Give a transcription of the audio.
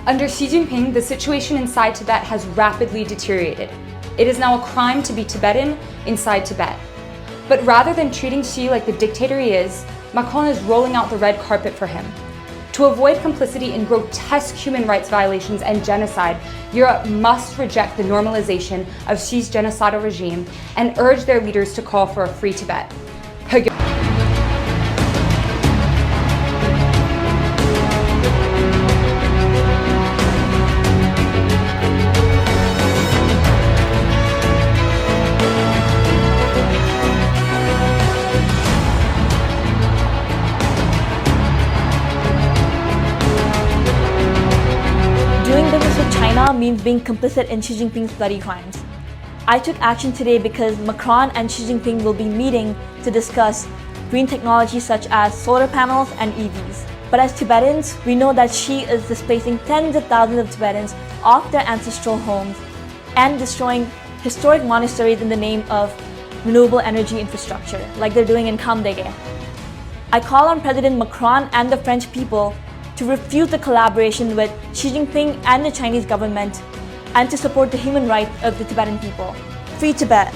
Under Xi Jinping, the situation inside Tibet has rapidly deteriorated. It is now a crime to be Tibetan inside Tibet. But rather than treating Xi like the dictator he is, Macron is rolling out the red carpet for him. To avoid complicity in grotesque human rights violations and genocide, Europe must reject the normalization of Xi's genocidal regime and urge their leaders to call for a free Tibet. Doing business with China means being complicit in Xi Jinping's bloody crimes. I took action today because Macron and Xi Jinping will be meeting to discuss green technologies such as solar panels and EVs. But as Tibetans, we know that Xi is displacing tens of thousands of Tibetans off their ancestral homes and destroying historic monasteries in the name of renewable energy infrastructure, like they're doing in Kamdege. I call on President Macron and the French people to refuse the collaboration with Xi Jinping and the Chinese government and to support the human rights of the Tibetan people. Free Tibet!